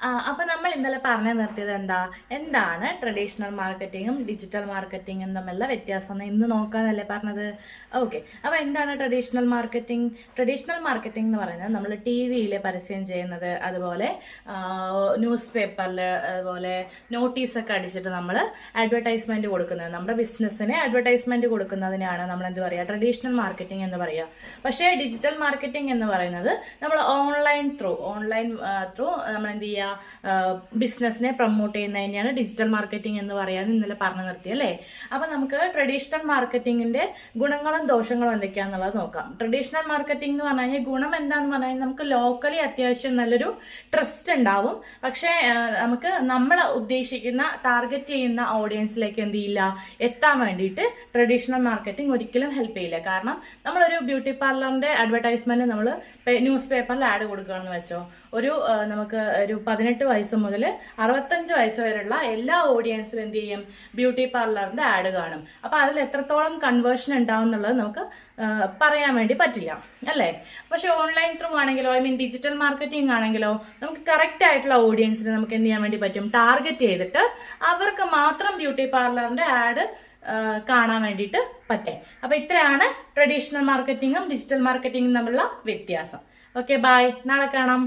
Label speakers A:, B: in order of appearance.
A: അപ്പോൾ നമ്മൾ ഇന്നലെ പറഞ്ഞു നിർത്തിയത് എന്താണ് ട്രഡീഷണൽ മാർക്കറ്റിങ്ങും ഡിജിറ്റൽ മാർക്കറ്റിങ്ങും തമ്മിലുള്ള വ്യത്യാസം എന്ന് ഇന്ന് നോക്കാനല്ലേ പറഞ്ഞത്. ഓക്കെ, അപ്പോൾ എന്താണ് ട്രഡീഷണൽ മാർക്കറ്റിംഗ്? ട്രഡീഷണൽ മാർക്കറ്റിംഗ് എന്ന് പറയുന്നത് നമ്മൾ ടി വിയിൽ പരസ്യം ചെയ്യുന്നത്, അതുപോലെ ന്യൂസ് പേപ്പറിൽ, അതുപോലെ നോട്ടീസൊക്കെ അടിച്ചിട്ട് നമ്മൾ അഡ്വർടൈസ്മെൻറ്റ് കൊടുക്കുന്നത്, നമ്മുടെ ബിസിനസ്സിന് അഡ്വർടൈസ്മെൻറ്റ് കൊടുക്കുന്നതിനാണ് നമ്മൾ എന്ത് പറയുക, ട്രഡീഷണൽ മാർക്കറ്റിംഗ് എന്ന് പറയുക. പക്ഷേ ഡിജിറ്റൽ മാർക്കറ്റിംഗ് എന്ന് പറയുന്നത് നമ്മൾ ഓൺലൈൻ ത്രൂ നമ്മൾ എന്ത് ചെയ്യുക, ബിസിനസ്സിനെ പ്രൊമോട്ട് ചെയ്യുന്നതിനെയാണ് ഡിജിറ്റൽ മാർക്കറ്റിംഗ് എന്ന് പറയാൻ ഇന്നലെ പറഞ്ഞു നിർത്തി അല്ലേ. അപ്പം നമുക്ക് ട്രഡീഷണൽ മാർക്കറ്റിങ്ങിന്റെ ഗുണങ്ങളും ദോഷങ്ങളും എന്തൊക്കെയാണെന്നുള്ളത് നോക്കാം. ട്രഡീഷണൽ മാർക്കറ്റിംഗ് എന്ന് പറഞ്ഞു കഴിഞ്ഞാൽ ഗുണം എന്താണെന്ന് പറഞ്ഞു കഴിഞ്ഞാൽ നമുക്ക് ലോക്കലി അത്യാവശ്യം നല്ലൊരു ട്രസ്റ്റ് ഉണ്ടാവും. പക്ഷേ നമുക്ക് നമ്മൾ ഉദ്ദേശിക്കുന്ന ടാർഗറ്റ് ചെയ്യുന്ന ഓഡിയൻസിലേക്ക് എന്ത് ചെയ്യില്ല, എത്താൻ വേണ്ടിയിട്ട് ട്രഡീഷണൽ മാർക്കറ്റിംഗ് ഒരിക്കലും ഹെൽപ്പ് ചെയ്യില്ല. കാരണം നമ്മളൊരു ബ്യൂട്ടി പാർലറിന്റെ അഡ്വർടൈസ്മെന്റ് നമ്മൾ ന്യൂസ് പേപ്പറിൽ ആഡ് കൊടുക്കുകയാണെന്ന് വെച്ചോ, നമുക്ക് ഒരു 18 വയസ്സ് മുതൽ 65 വയസ്സ് വരെയുള്ള എല്ലാ ഓഡിയൻസും എന്ത് ചെയ്യും, ബ്യൂട്ടി പാർലറിന്റെ ആഡ് കാണും. അപ്പോൾ അതിൽ എത്രത്തോളം കൺവേർഷൻ ഉണ്ടാവും എന്നുള്ളത് നമുക്ക് പറയാൻ വേണ്ടി പറ്റില്ല അല്ലേ. പക്ഷെ ഓൺലൈൻ ത്രൂ ആണെങ്കിലോ, ഡിജിറ്റൽ മാർക്കറ്റിംഗ് ആണെങ്കിലോ, നമുക്ക് കറക്റ്റ് ആയിട്ടുള്ള ഓഡിയൻസിനെ നമുക്ക് എന്ത് ചെയ്യാൻ വേണ്ടി പറ്റും, ടാർഗറ്റ് ചെയ്തിട്ട് അവർക്ക് മാത്രം ബ്യൂട്ടി പാർലറിന്റെ ആഡ് കാണാൻ വേണ്ടിയിട്ട് പറ്റും. അപ്പോൾ ഇത്രയാണ് ട്രഡീഷണൽ മാർക്കറ്റിങ്ങും ഡിജിറ്റൽ മാർക്കറ്റിങ്ങും തമ്മിലുള്ള വ്യത്യാസം. ഓക്കെ, ബൈ, നാളെ കാണാം.